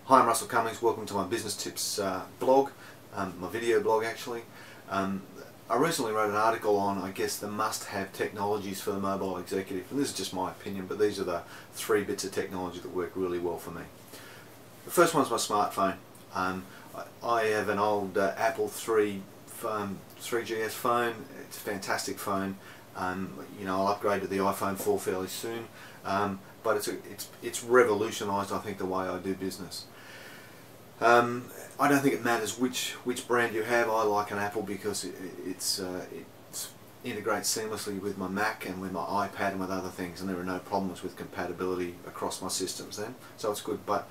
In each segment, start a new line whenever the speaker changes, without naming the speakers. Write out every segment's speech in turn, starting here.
Hi, I'm Russell Cummings. Welcome to my business tips blog, my video blog actually. I recently wrote an article on, I guess, the must-have technologies for the mobile executive, and this is just my opinion, but these are the 3 bits of technology that work really well for me. The first one's my smartphone. I have an old Apple 3GS phone. It's a fantastic phone. You know, I'll upgrade to the iPhone 4 fairly soon, but it's revolutionised, I think, the way I do business. I don't think it matters which brand you have. I like an Apple because it integrates seamlessly with my Mac and with my iPad and with other things, and there are no problems with compatibility across my systems then, so it's good. But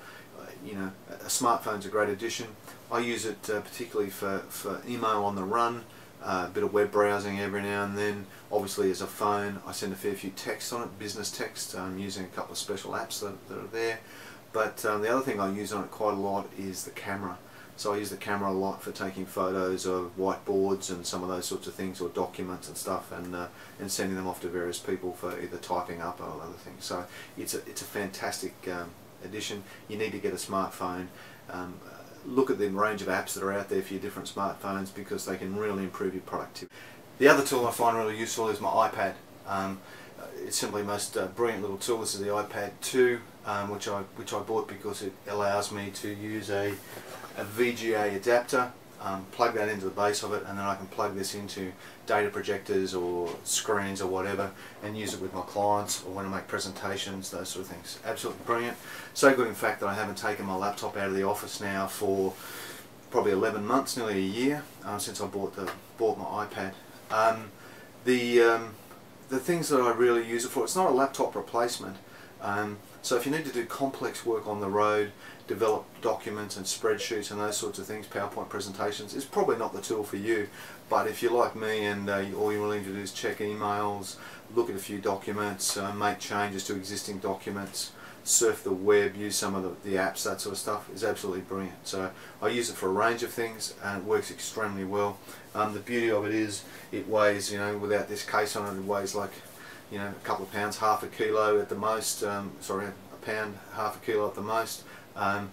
you know, a smartphone's a great addition. I use it particularly for email on the run, a bit of web browsing every now and then. Obviously as a phone I send a fair few texts on it, business text, using a couple of special apps that are there. But the other thing I use on it quite a lot is the camera. So I use the camera a lot for taking photos of whiteboards and some of those sorts of things, or documents and stuff, and sending them off to various people for either typing up or other things. So it's a fantastic addition. You need to get a smartphone. Look at the range of apps that are out there for your different smartphones, because they can really improve your productivity. The other tool I find really useful is my iPad. It's simply the most brilliant little tool. This is the iPad 2, which I bought because it allows me to use a VGA adapter, plug that into the base of it, and then I can plug this into data projectors or screens or whatever, and use it with my clients or when I make presentations, those sort of things. Absolutely brilliant. So good in fact that I haven't taken my laptop out of the office now for probably 11 months, nearly a year, since I bought my iPad. The things that I really use it for, it's not a laptop replacement. So if you need to do complex work on the road, develop documents and spreadsheets and those sorts of things, PowerPoint presentations, it's probably not the tool for you. But if you're like me and all you're willing to do is check emails, look at a few documents, make changes to existing documents, surf the web, use some of the apps, that sort of stuff, is absolutely brilliant. So I use it for a range of things and it works extremely well. The beauty of it is it weighs, you know, without this case on it, it weighs like, you know, a couple of pounds, half a kilo at the most, sorry, a pound, half a kilo at the most. And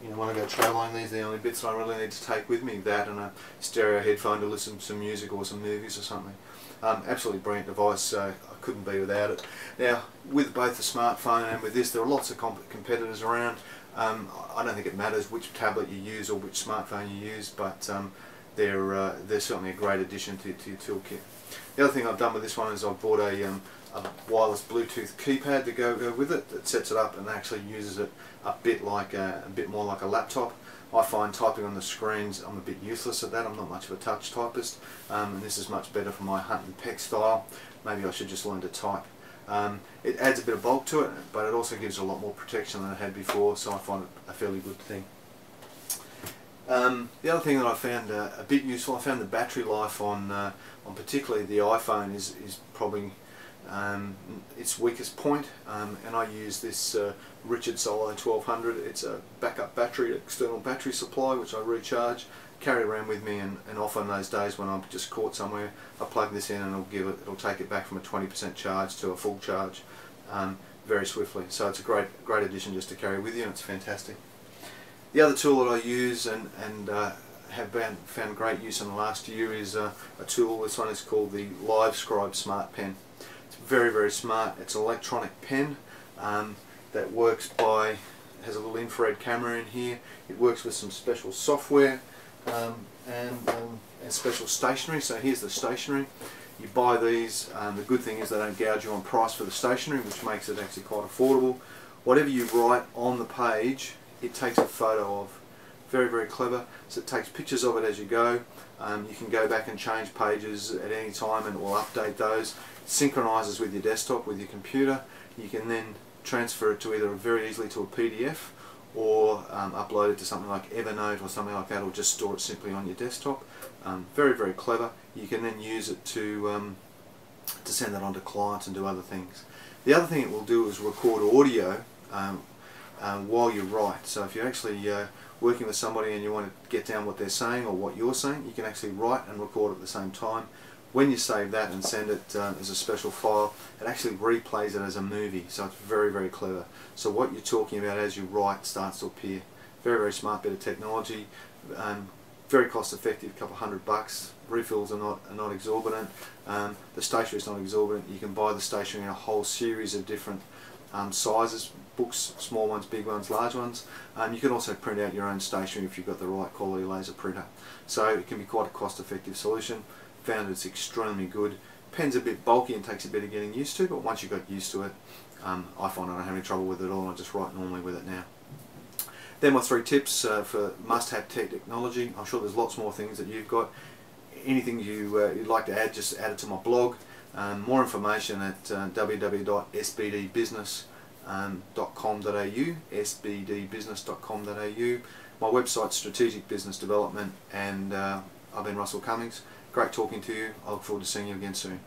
you know, when I go travelling, these are the only bits I really need to take with me, that and a stereo headphone to listen to some music or some movies or something. Absolutely brilliant device, I couldn't be without it. Now, with both the smartphone and with this, there are lots of competitors around. I don't think it matters which tablet you use or which smartphone you use, but they're certainly a great addition to your toolkit. The other thing I've done with this one is I've bought a wireless Bluetooth keypad to go with it that sets it up and actually uses it a bit more like a laptop. I find typing on the screens, I'm a bit useless at that. I'm not much of a touch typist, and this is much better for my hunt and peck style. Maybe I should just learn to type. It adds a bit of bulk to it, but it also gives a lot more protection than it had before, so I find it a fairly good thing. The other thing that I found a bit useful, I found the battery life on particularly the iPhone is probably its weakest point, and I use this Richard Solo 1200. It's a backup battery, external battery supply, which I recharge, carry around with me, and often those days when I'm just caught somewhere, I plug this in and it'll take it back from a 20% charge to a full charge very swiftly. So it's a great addition just to carry with you, and it's fantastic. The other tool that I use and have found great use in the last year is a tool. This one is called the Livescribe Smart Pen. It's very, very smart. It's an electronic pen that works by, has a little infrared camera in here. It works with some special software and special stationery. So here's the stationery. You buy these. The good thing is they don't gouge you on price for the stationery, which makes it actually quite affordable. Whatever you write on the page, it takes a photo of. Very, very clever. So it takes pictures of it as you go. You can go back and change pages at any time and it will update those. It synchronises with your desktop, with your computer. You can then transfer it to either very easily to a PDF or upload it to something like Evernote or something like that, or just store it simply on your desktop. Very, very clever. You can then use it to send that on to clients and do other things. The other thing it will do is record audio while you write. So if you're actually working with somebody and you want to get down what they're saying or what you're saying, you can actually write and record at the same time. When you save that and send it as a special file, it actually replays it as a movie, so it's very, very clever. So what you're talking about as you write starts to appear. Very, very smart bit of technology. Very cost effective, a couple $100. Refills are not exorbitant. The stationery is not exorbitant. You can buy the stationery in a whole series of different sizes, books, small ones, big ones, large ones. You can also print out your own stationery if you've got the right quality laser printer. So it can be quite a cost effective solution. Found it's extremely good. Pen's a bit bulky and takes a bit of getting used to, but once you got used to it, I find I don't have any trouble with it at all, and I just write normally with it now. Then my 3 tips for must-have technology. I'm sure there's lots more things that you've got. Anything you'd like to add, just add it to my blog. More information at www.sbdbusiness.com.au, sbdbusiness.com.au. My website's Strategic Business Development, and I've been Russell Cummings. Great talking to you. I look forward to seeing you again soon.